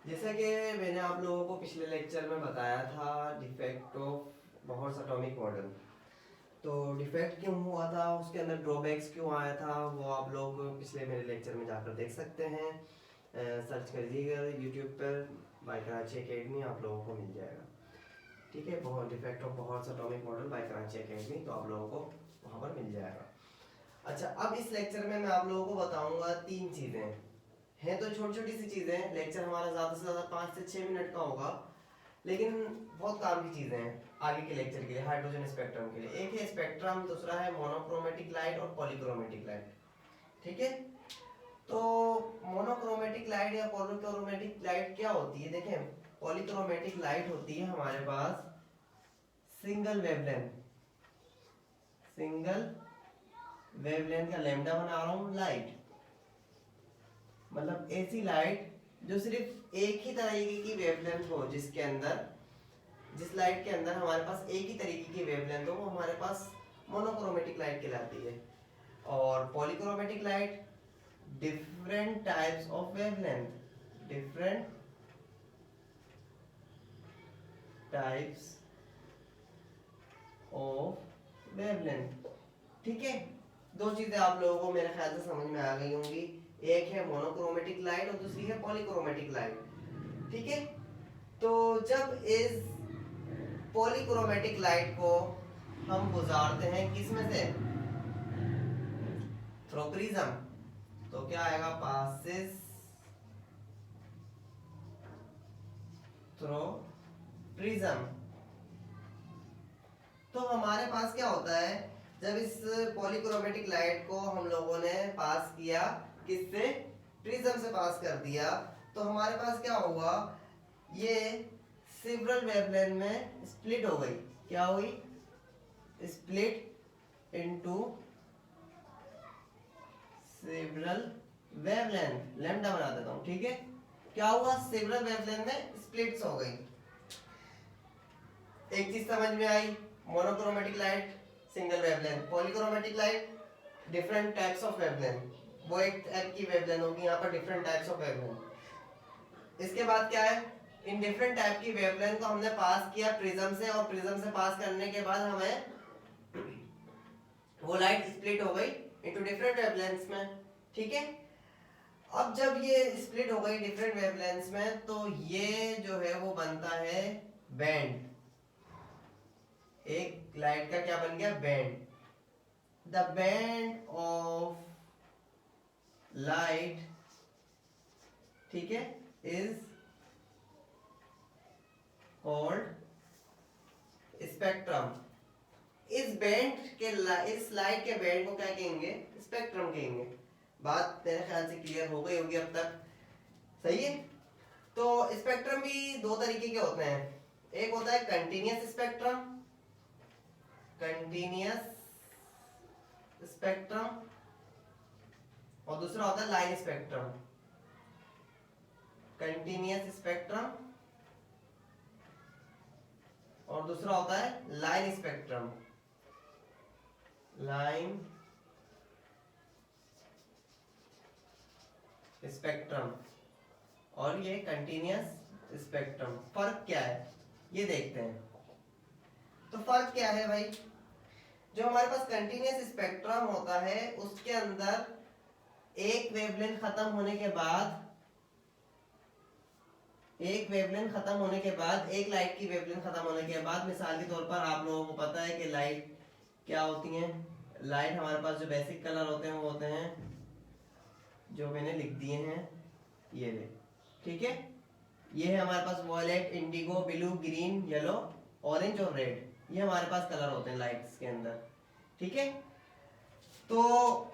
जैसा कि मैंने आप लोगों को पिछले लेक्चर में बताया था defect of Bohr's atomic model. तो डिफेक्ट क्यों हुआ था, उसके अंदर ड्रॉबैक्स क्यों आया था, वो आप लोग पिछले मेरे लेक्चर में जाकर देख सकते हैं। सर्च करिएगा यूट्यूब पर बाय कराची एकेडमी, आप लोगों को मिल जाएगा। ठीक है, बहुत defect of Bohr's atomic model by Karachi academy, तो आप लोगों को वहाँ पर मिल जाएगा। अच्छा, अब इस लेक्चर में मैं आप लोगों को बताऊंगा 3 चीज़ें हैं। तो छोटी छोटी सी चीज़ें, लेक्चर हमारा ज़्यादा से ज़्यादा 5 से 6 मिनट का होगा, लेकिन बहुत काम की चीज़ें हैं आगे के लेक्चर के लिए, हाइड्रोजन स्पेक्ट्रम के लिए। एक है स्पेक्ट्रम, दूसरा है मोनोक्रोमेटिक लाइट और पॉलीक्रोमेटिक लाइट। ठीक है, तो मोनोक्रोमेटिक लाइट या पॉलीक्रोमेटिक लाइट क्या होती है? देखें, पॉलीक्रोमेटिक लाइट होती है हमारे पास सिंगल वेवलेंथ, सिंगल वेवलेंथ का लैम्डा बना रहा हूं लाइट, मतलब ऐसी लाइट जो सिर्फ एक ही तरीके की वेवलेंथ हो, जिसके अंदर, जिस लाइट के अंदर हमारे पास एक ही तरीके की वेवलेंथ हो, वो हमारे पास मोनोक्रोमेटिक लाइट कहलाती है। और polychromatic light different types of wavelength, different types of wavelength. ठीक है, दो चीजें आप लोगों को मेरे ख्याल से समझ में आ गई होंगी, एक है मोनोक्रोमेटिक लाइट और दूसरी है पॉलीक्रोमेटिक लाइट। ठीक है, तो जब इस पॉलीक्रोमेटिक लाइट को हम गुजारते हैं किस में से? थ्रू प्रिज्म, तो क्या आएगा? Passes through prism. तो हमारे पास क्या होता है, जब इस पॉलीक्रोमेटिक लाइट को हम लोगों ने पास किया, किससे? प्रिज्म से पास कर दिया, तो हमारे पास क्या हुआ? ये सेवरल वेवलेंथ में स्प्लिट हो गई। क्या हुई? Split into several wavelength, lambda बना देता हूं। ठीक है, क्या हुआ? सेवरल वेवलेंथ में स्प्लिट्स हो गई। एक चीज समझ में आई, monochromatic light single wavelength, polychromatic light different types of wavelength, वो एक टाइप की वेवलेंथ होगी, यहाँ पर डिफरेंट टाइप्स ऑफ वेवलेंथ। इसके बाद क्या है, इन डिफरेंट टाइप की वेवलेंथ को हमने पास किया प्रिज्म से, और प्रिज्म से पास करने के बाद हमें वो लाइट स्प्लिट हो गई इनटू डिफरेंट वेवलेंथ्स में। ठीक है, अब जब ये स्प्लिट हो गई डिफरेंट वेवलेंथ्स में, तो ये जो है वो बनता है बैंड। एक लाइट का क्या बन गया? Band. The band of light, ठीक है, इज कॉल्ड स्पेक्ट्रम। इस बैंड के इस लाइट के बैंड को क्या कहेंगे? स्पेक्ट्रम कहेंगे। बात मेरे ख्याल से क्लियर हो गई होगी अब तक, सही है। तो स्पेक्ट्रम भी दो तरीके के होते हैं, एक होता है कंटीन्यूअस स्पेक्ट्रम, कंटीन्यूअस स्पेक्ट्रम, और दूसरा होता है लाइन स्पेक्ट्रम। कंटीन्यूअस स्पेक्ट्रम और दूसरा होता है लाइन स्पेक्ट्रम, लाइन स्पेक्ट्रम और ये कंटीन्यूअस स्पेक्ट्रम। फर्क क्या है ये देखते हैं। तो फर्क क्या है भाई? जो हमारे पास कंटीन्यूअस स्पेक्ट्रम होता है, उसके अंदर एक वेवलेंथ खत्म होने के बाद, एक वेवलेंथ खत्म होने के बाद, एक लाइट की वेवलेंथ खत्म होने के बाद, मिसाल के तौर पर आप लोगों को पता है कि लाइट क्या होती है। लाइट हमारे पास जो बेसिक कलर होते हैं वो होते हैं जो मैंने लिख दिए हैं, ये ले। ठीक है, ये है हमारे पास violet, indigo, blue, green, yellow, orange और रेड, ये हमारे पास कलर होते हैं लाइट्स के अंदर। ठीक है, तो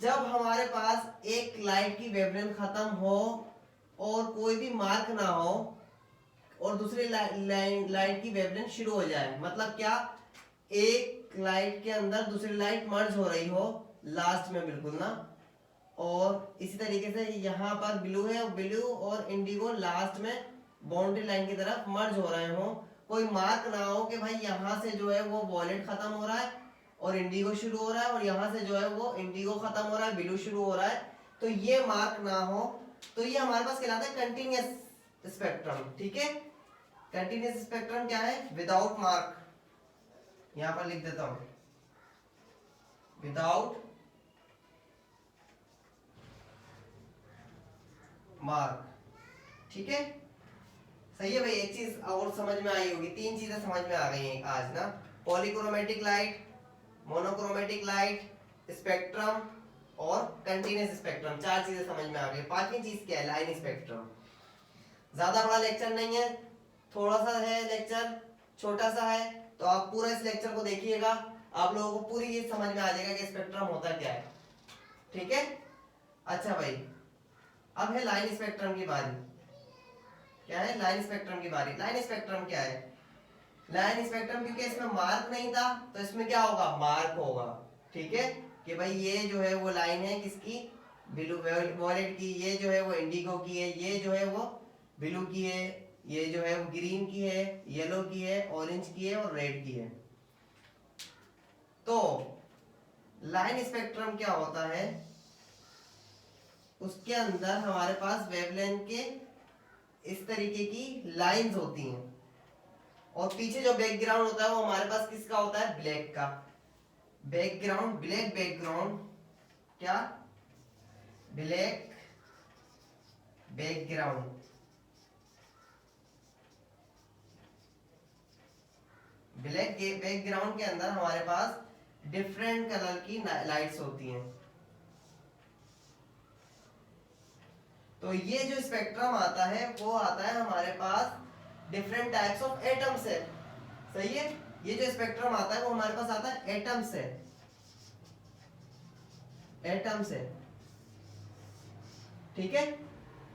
जब हमारे पास एक लाइट की वेवलेंथ खत्म हो और कोई भी मार्क ना हो और दूसरी लाइट की वेवलेंथ शुरू हो जाए, मतलब क्या? एक लाइट के अंदर दूसरी लाइट मर्ज हो रही हो लास्ट में, बिल्कुल ना। और इसी तरीके से यहाँ पर ब्लू है, ब्लू और इंडिगो लास्ट में बाउंड्री लाइन की तरफ मर्ज हो रहे हो, कोई मार्क ना हो कि भाई यहाँ से जो है वो वॉयलेट खत्म हो रहा है और इंडिगो शुरू हो रहा है, और यहाँ से जो है वो इंडिगो खत्म हो रहा है, ब्लू शुरू हो रहा है। तो ये मार्क ना हो, तो ये हमारे पास कहलाता है कंटिन्यूअस स्पेक्ट्रम। ठीक है, कंटिन्यूअस स्पेक्ट्रम क्या है? विदाउट मार्क, यहां पर लिख देता हूं, विदाउट मार्क। ठीक है, सही है भाई। एक चीज और समझ में आई होगी, तीन चीजें समझ में आ गई हैं आज ना, polychromatic light, monochromatic light, spectrum और कंटीन्यूअस स्पेक्ट्रम, चार चीजें समझ में आ गई। पांचवी चीज क्या है? Line spectrum. ज्यादा बड़ा लेक्चर नहीं है, थोड़ा सा है लेक्चर, छोटा सा है, तो आप पूरा इस लेक्चर को देखिएगा, आप लोगों को पूरी चीज समझ में आ जाएगा कि स्पेक्ट्रम होता क्या है। ठीक है, अच्छा भाई, अब है लाइन स्पेक्ट्रम की बारी। क्या है? लाइन स्पेक्ट्रम की बारी। लाइन स्पेक्ट्रम क्या है? लाइन स्पेक्ट्रम, क्योंकि इसमें मार्क नहीं था तो इसमें क्या होगा? मार्क होगा। ठीक है, कि भाई ये जो है वो लाइन है किसकी? ब्लू वॉयलेट की, ये जो है वो इंडिगो की है, ये जो है वो ब्लू की है, ये जो है वो ग्रीन की है, येलो की है, ऑरेंज की है और रेड की है। तो लाइन स्पेक्ट्रम क्या होता है? उसके अंदर हमारे पास वेवलेंथ के इस तरीके की लाइंस होती हैं, और पीछे जो बैकग्राउंड होता है वो हमारे पास किसका होता है? ब्लैक का बैकग्राउंड, ब्लैक बैकग्राउंड। क्या? Black background. ब्लैक बैकग्राउंड के अंदर हमारे पास डिफरेंट कलर की लाइट्स होती हैं। तो ये जो स्पेक्ट्रम आता है वो आता है हमारे पास डिफरेंट टाइप्स ऑफ एटम से। सही है, ये जो स्पेक्ट्रम आता है वो हमारे पास आता है एटम से, एटम से। ठीक है,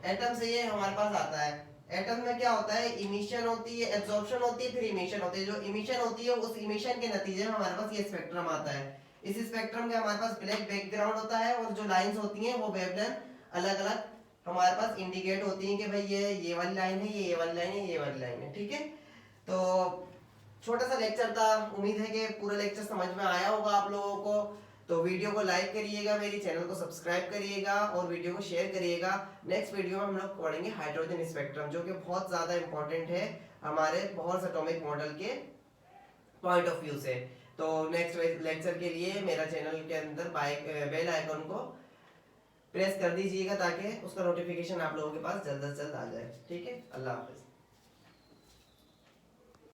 एटम से ये हमारे पास आता है। एटम में क्या होता है? इमिशन होती है, एब्जॉर्प्शन होती है, फिर इमिशन होती है। जो इमिशन होती है उस इमिशन के नतीजे में हमारे पास ये स्पेक्ट्रम आता है। इस स्पेक्ट्रम के हमारे पास ब्लैक बैकग्राउंड होता है, और जो लाइंस होती हैं वो वेवलेंथ अलग अलग हमारे पास इंडिकेट होती हैं कि भाई ये वाली लाइन है, ये वाली लाइन है, ये वाली लाइन है। ठीक है, तो छोटा सा लेक्चर था, उम्मीद है कि पूरा लेक्चर समझ में आया होगा आप लोगों को। तो वीडियो को लाइक करिएगा, मेरी चैनल को सब्सक्राइब करिएगा और वीडियो को शेयर करिएगा। नेक्स्ट वीडियो में हम लोग पढ़ेंगे हाइड्रोजन स्पेक्ट्रम, जो कि बहुत ज्यादा इंपॉर्टेंट है हमारे बोहर्स एटॉमिक मॉडल के पॉइंट ऑफ व्यू से। तो नेक्स्ट लेक्चर के लिए मेरा चैनल के अंदर बेल आइकन को प्रेस कर दीजिएगा ताकि उसका नोटिफिकेशन आप लोगों के पास जल्द से जल्द आ जाए। ठीक है, अल्लाह हाफिज।